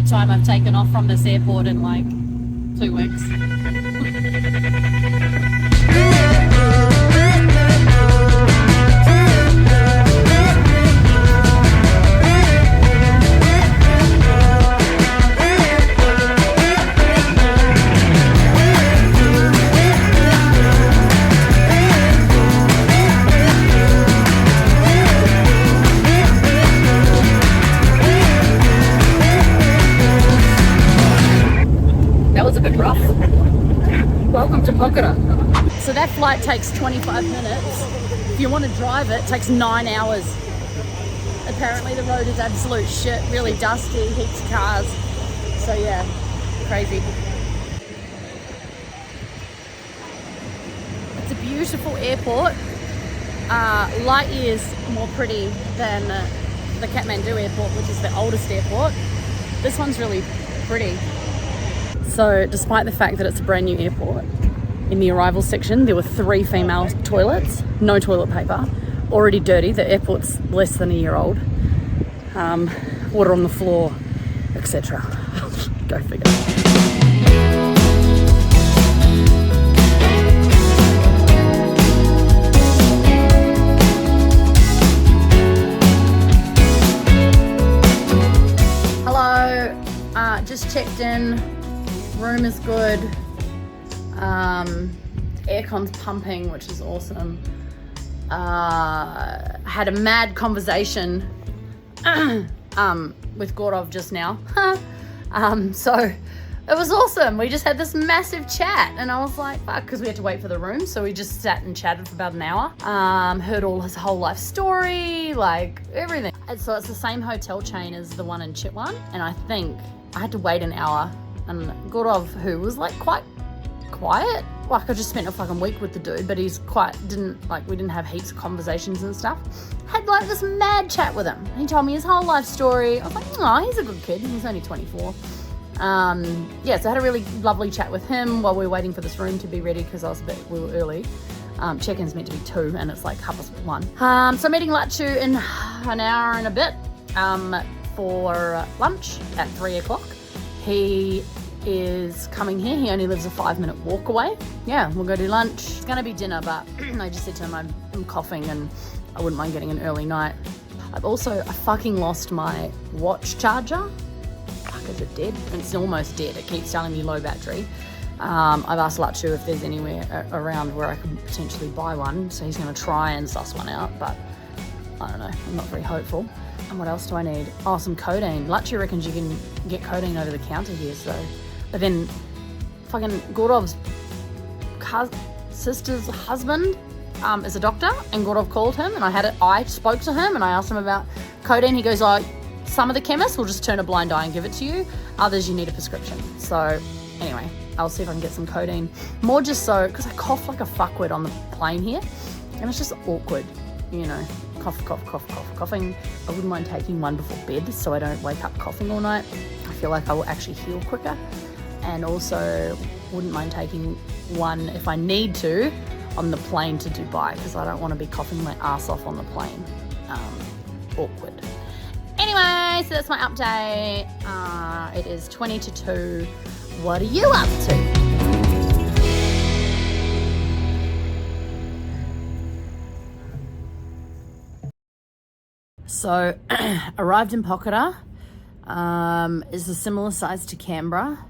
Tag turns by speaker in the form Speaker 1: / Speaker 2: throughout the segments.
Speaker 1: third time I've taken off from this airport in like 2 weeks. Welcome to Pokhara. So that flight takes 25 minutes. If you want to drive it, it takes 9 hours. Apparently the road is absolute shit, really dusty, heaps of cars. So yeah, crazy. It's a beautiful airport. Light years more pretty than the Kathmandu airport, which is the oldest airport. This one's really pretty. So despite the fact that it's a brand new airport, in the arrival section there were 3 female toilets, no toilet paper, already dirty. The airport's less than a year old. Water on the floor, etc. Go figure. Hello, just checked in. Room is good. Aircon's pumping, which is awesome. Had a mad conversation with Gaurav just now. So it was awesome. We just had this massive chat and I was like, fuck, because we had to wait for the room. So we just sat and chatted for about an hour. Heard all his whole life story, like everything. And so it's the same hotel chain as the one in Chitwan. And I think I had to wait an hour. And Gaurav, who was like quite quiet, like I just spent a fucking week with the dude, but he's quite, we didn't have heaps of conversations and stuff. Had like this mad chat with him. He told me his whole life story. I was like, oh, he's a good kid. He's only 24. Yeah, so I had a really lovely chat with him while we were waiting for this room to be ready because we were early. Check-in's meant to be 2 and it's like 1:30. So I'm meeting Lachu in an hour and a bit for lunch at 3 o'clock. He is coming here. He only lives a 5-minute walk away. Yeah, we'll go do lunch. It's gonna be dinner, but I just said to him I'm coughing and I wouldn't mind getting an early night. I fucking lost my watch charger. Fuck, is it dead? It's almost dead. It keeps telling me low battery. I've asked Lachu if there's anywhere around where I could potentially buy one, so he's gonna try and suss one out, but I don't know, I'm not very hopeful. And what else do I need? Oh, some codeine. Lachu reckons you can get codeine over the counter here, so. But then fucking Gaurav's sister's husband is a doctor, and Gaurav called him, and I spoke to him, and I asked him about codeine. He goes, oh, some of the chemists will just turn a blind eye and give it to you. Others, you need a prescription. So anyway, I'll see if I can get some codeine. More just so, because I cough like a fuckwit on the plane here, and it's just awkward, you know. Coughing. I wouldn't mind taking one before bed so I don't wake up coughing all night. I feel like I will actually heal quicker. And also wouldn't mind taking one if I need to on the plane to Dubai because I don't want to be coughing my ass off on the plane. Awkward. Anyway, so that's my update. It is 20 to 2. What are you up to? So, arrived in Pokhara. It's a similar size to Canberra.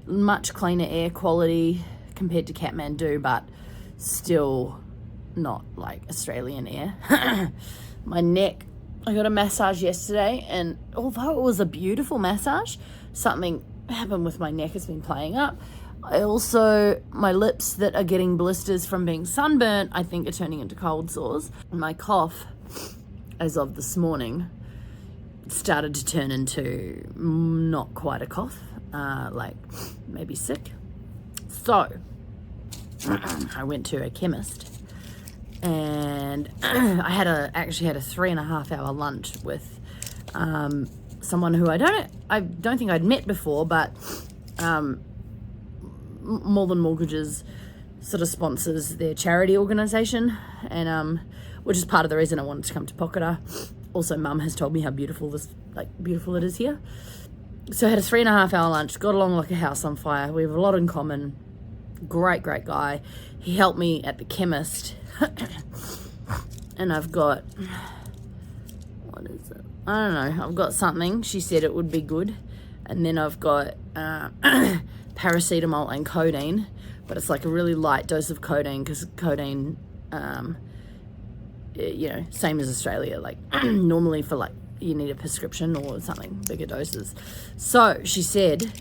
Speaker 1: Much cleaner air quality compared to Kathmandu, but still not like Australian air. My neck, I got a massage yesterday, and although it was a beautiful massage, something happened with my neck. It's been playing up. My lips that are getting blisters from being sunburnt, I think are turning into cold sores. My cough, as of this morning, started to turn into not quite a cough, like maybe sick. So I went to a chemist, and I actually had a 3.5 hour lunch with someone who I don't think I'd met before, but More Than Mortgages sort of sponsors their charity organisation, and which is part of the reason I wanted to come to Pokhara. Also, Mum has told me how beautiful it is here. So I had a 3.5-hour lunch, got along like a house on fire. We have a lot in common. Great guy. He helped me at the chemist. And I've got, what is it? I don't know. I've got something. She said it would be good. And then I've got paracetamol and codeine. But it's like a really light dose of codeine because codeine, same as Australia. Like normally for like, you need a prescription or something, bigger doses. So she said,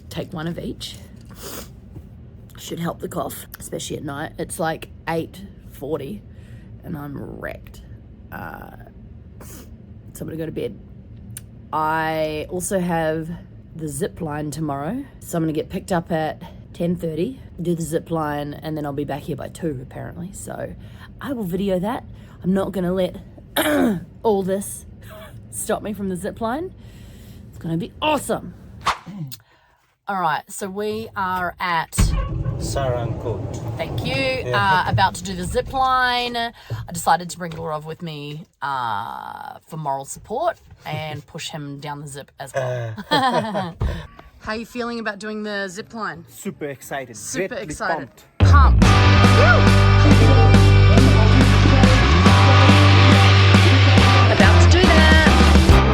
Speaker 1: take one of each. Should help the cough, especially at night. It's like 8:40 and I'm wrecked. So I'm gonna go to bed. I also have the zip line tomorrow. So I'm gonna get picked up at 10:30, do the zip line, and then I'll be back here by 2 apparently. So I will video that. I'm not gonna let all this stop me from the zip line. It's gonna be awesome. All right, so we are at
Speaker 2: Sarangkot.
Speaker 1: Thank you. About to do the zip line. I decided to bring Gaurav with me for moral support and push him down the zip as well. How are you feeling about doing the zip line?
Speaker 2: Super excited.
Speaker 1: Super
Speaker 2: Greatly
Speaker 1: excited.
Speaker 2: Pumped.
Speaker 1: Pumped. About to do that.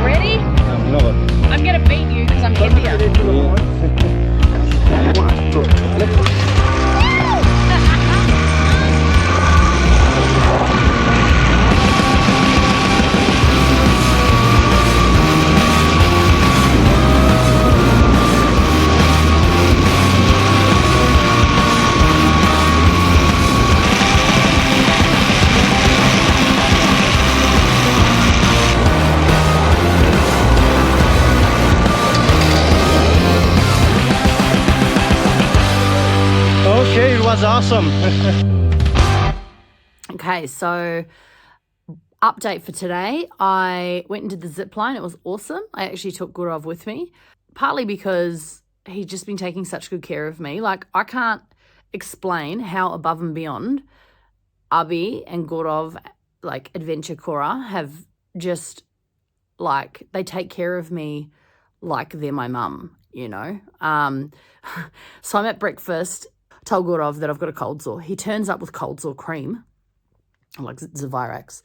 Speaker 1: Ready?
Speaker 2: I'm not.
Speaker 1: I'm gonna beat you because I'm heavier.
Speaker 2: Okay, it was awesome.
Speaker 1: Okay, so update for today. I went and did the zip line. It was awesome. I actually took Gaurav with me, partly because he's just been taking such good care of me. Like, I can't explain how above and beyond Abhi and Gaurav, like Adventure Cora, have just, like, they take care of me like they're my mum, you know? So I'm at breakfast, told Gaurav that I've got a cold sore. He turns up with cold sore cream, like Zavirax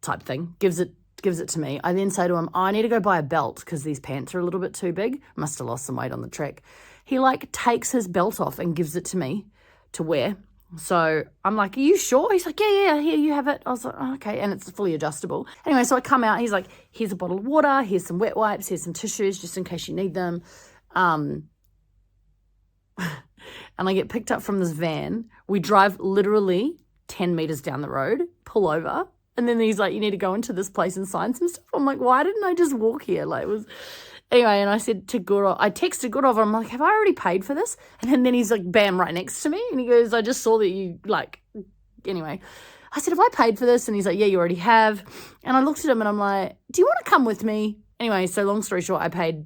Speaker 1: type thing, gives it to me. I then say to him, I need to go buy a belt because these pants are a little bit too big. Must have lost some weight on the trek. He like takes his belt off and gives it to me to wear. So I'm like, are you sure? He's like, yeah, here, you have it. I was like, oh, okay. And it's fully adjustable. Anyway, so I come out. He's like, here's a bottle of water. Here's some wet wipes. Here's some tissues just in case you need them. And I get picked up from this van. We drive literally 10 meters down the road, pull over. And then he's like, you need to go into this place and sign some stuff. I'm like, why didn't I just walk here? Like, it was... Anyway, and I said to Gaurav, I texted Gaurav, I'm like, have I already paid for this? And then he's like, bam, right next to me. And he goes, I just saw that you, like, anyway. I said, have I paid for this? And he's like, yeah, you already have. And I looked at him and I'm like, do you want to come with me? Anyway, so long story short, I paid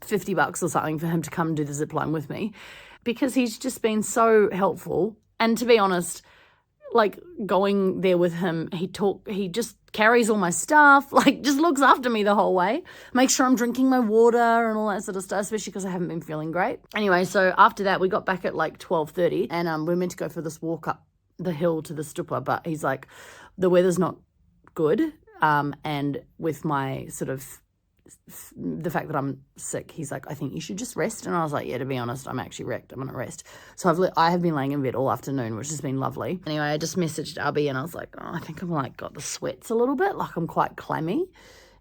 Speaker 1: $50 or something for him to come and do the zip line with me because he's just been so helpful. And to be honest, like going there with him, he just carries all my stuff, like just looks after me the whole way, makes sure I'm drinking my water and all that sort of stuff, especially because I haven't been feeling great. Anyway, so after that, we got back at like 12:30 and we're meant to go for this walk up the hill to the stupa, but he's like, the weather's not good. And with my sort of the fact that I'm sick, he's like, I think you should just rest. And I was like, yeah, to be honest, I'm actually wrecked. I'm going to rest. So I have been laying in bed all afternoon, which has been lovely. Anyway, I just messaged Abby and I was like, oh, I think I'm like got the sweats a little bit. Like I'm quite clammy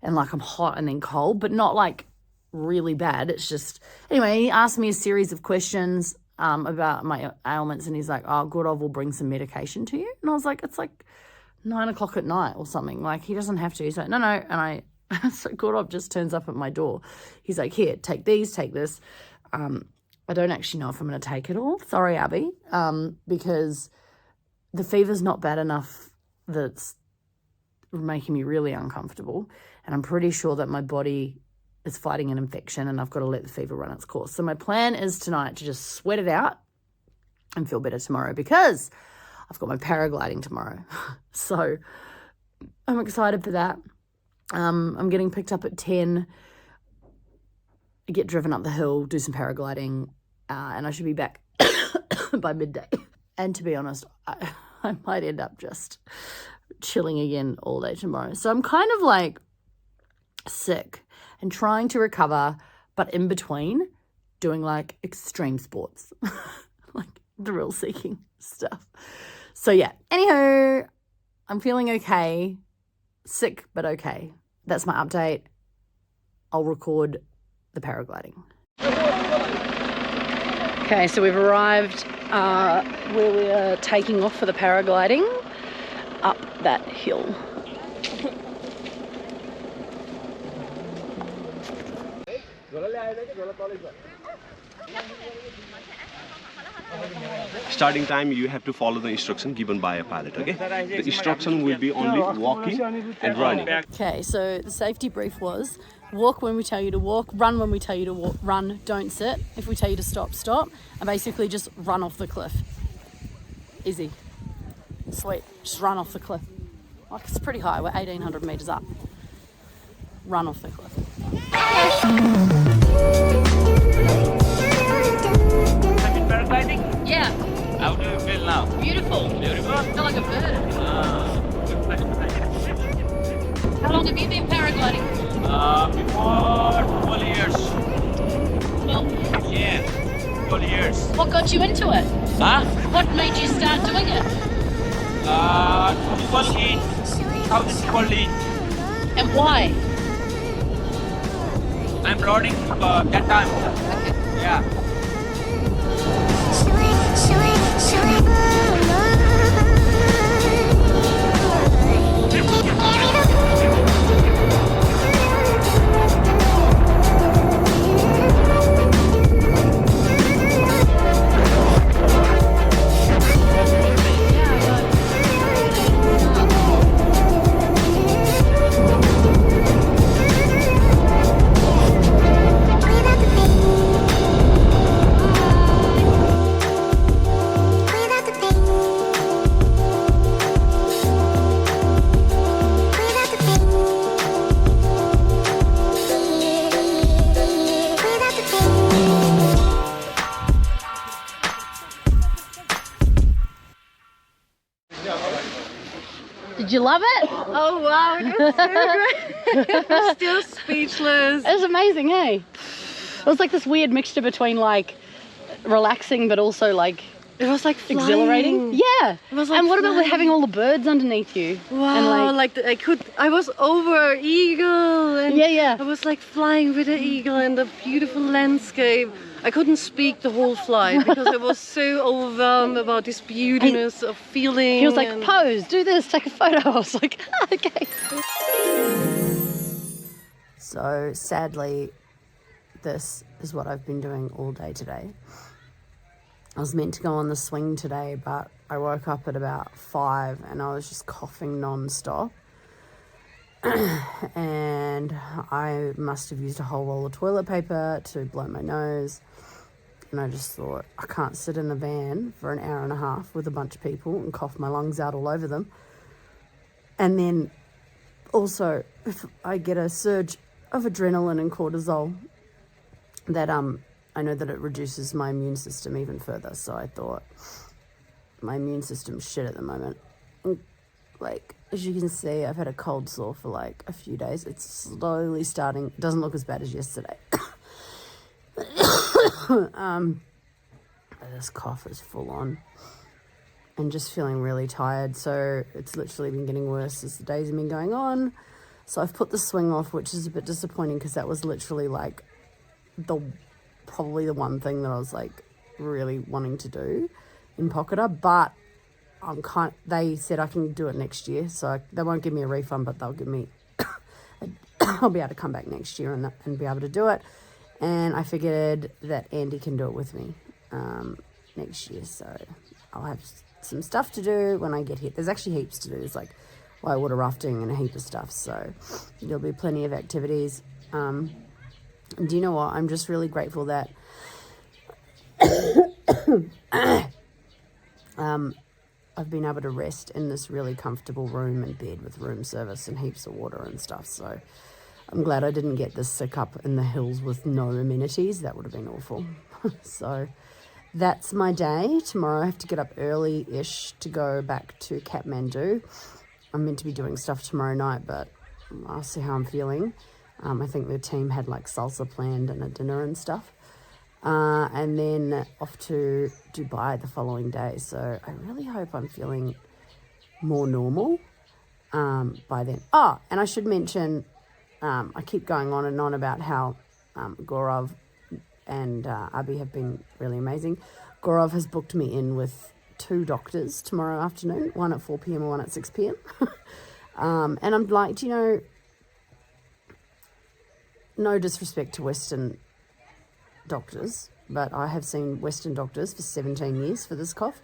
Speaker 1: and like I'm hot and then cold, but not like really bad. It's just, anyway, he asked me a series of questions about my ailments and he's like, oh, Gaurav will bring some medication to you. And I was like, it's like 9 o'clock at night or something. Like he doesn't have to. He's like, no. And so Gaurav just turns up at my door. He's like, here, take these, take this. I don't actually know if I'm going to take it all. Sorry, Abby, because the fever's not bad enough that's making me really uncomfortable. And I'm pretty sure that my body is fighting an infection and I've got to let the fever run its course. So my plan is tonight to just sweat it out and feel better tomorrow because I've got my paragliding tomorrow. So I'm excited for that. I'm getting picked up at 10. get driven up the hill, do some paragliding, and I should be back by midday. And to be honest, I might end up just chilling again all day tomorrow. So I'm kind of like sick and trying to recover, but in between doing like extreme sports, like thrill seeking stuff. So yeah, anywho, I'm feeling okay, sick, but okay. That's my update. I'll record the paragliding. Okay, so we've arrived where we're taking off for the paragliding up that hill.
Speaker 3: Starting time, you have to follow the instruction given by a pilot, okay? The instruction will be only walking and running.
Speaker 1: Okay, so the safety brief was walk when we tell you to walk, run when we tell you to walk, run, don't sit. If we tell you to stop, stop, and basically just run off the cliff. Easy. Sweet, just run off the cliff. Like, it's pretty high, we're 1,800 meters up. Run off the cliff.
Speaker 4: Paragliding?
Speaker 1: Yeah,
Speaker 4: How do you feel now?
Speaker 1: beautiful.
Speaker 4: Beautiful.
Speaker 1: I feel like a bird. How long have you been paragliding?
Speaker 4: Before 12 years.
Speaker 1: Well,
Speaker 4: Yeah, 12 years.
Speaker 1: what got you into it?
Speaker 4: Huh?
Speaker 1: What made you start doing it?
Speaker 4: 2014.
Speaker 1: And why?
Speaker 4: I'm learning that time. Yeah.
Speaker 1: Did you love it?
Speaker 5: Oh wow, it was so great. I'm still speechless.
Speaker 1: It was amazing, hey? It was like this weird mixture between like relaxing but also like
Speaker 5: It was like flying.
Speaker 1: exhilarating. Yeah.
Speaker 5: It was like
Speaker 1: and what about
Speaker 5: flying.
Speaker 1: having all the birds underneath you?
Speaker 5: Wow,
Speaker 1: And like,
Speaker 5: I was over eagle and
Speaker 1: yeah.
Speaker 5: I was like flying with the eagle and the beautiful landscape. I couldn't speak the whole flight because I was so overwhelmed about this beautiness of feeling.
Speaker 1: He was like,
Speaker 5: and-
Speaker 1: pose, do this, take a photo. I was like, okay. So sadly, this is what I've been doing all day today. I was meant to go on the swing today, but I woke up at about 5 and I was just coughing non-stop. And I must have used a whole roll of toilet paper to blow my nose. And I just thought, I can't sit in a van for an hour and a half with a bunch of people and cough my lungs out all over them. And then also, if I get a surge of adrenaline and cortisol, that I know that it reduces my immune system even further. So I thought, my immune system's shit at the moment. Like, as you can see, I've had a cold sore for like a few days. It's slowly starting. It doesn't look as bad as yesterday. But this cough is full on. And just feeling really tired. So it's literally been getting worse as the days have been going on. So I've put the swing off, which is a bit disappointing because that was literally like probably the one thing that I was like really wanting to do in Pokhara. But they said I can do it next year, so they won't give me a refund, but they'll give me I'll be able to come back next year and be able to do it. And I figured that Andy can do it with me next year, so I'll have some stuff to do when I get here. There's actually heaps to do. There's like whitewater rafting and a heap of stuff, so there'll be plenty of activities. And do you know what? I'm just really grateful that I've been able to rest in this really comfortable room and bed with room service and heaps of water and stuff. So I'm glad I didn't get this sick up in the hills with no amenities. That would have been awful. So that's my day. Tomorrow I have to get up early-ish to go back to Kathmandu. I'm meant to be doing stuff tomorrow night, but I'll see how I'm feeling. I think the team had like salsa planned and a dinner and stuff. And then off to Dubai the following day. So I really hope I'm feeling more normal by then. Oh, and I should mention, I keep going on and on about how Gaurav and Abhi have been really amazing. Gaurav has booked me in with 2 doctors tomorrow afternoon, one at 4 p.m. and one at 6 p.m. And I'm like, you know, no disrespect to Western doctors, but I have seen Western doctors for 17 years for this cough.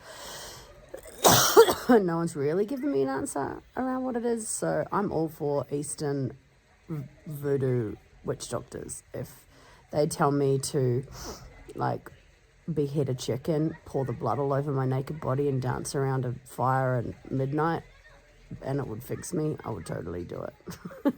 Speaker 1: No one's really given me an answer around what it is, so I'm all for Eastern voodoo witch doctors. If they tell me to, like, behead a chicken, pour the blood all over my naked body and dance around a fire at midnight, and it would fix me, I would totally do it.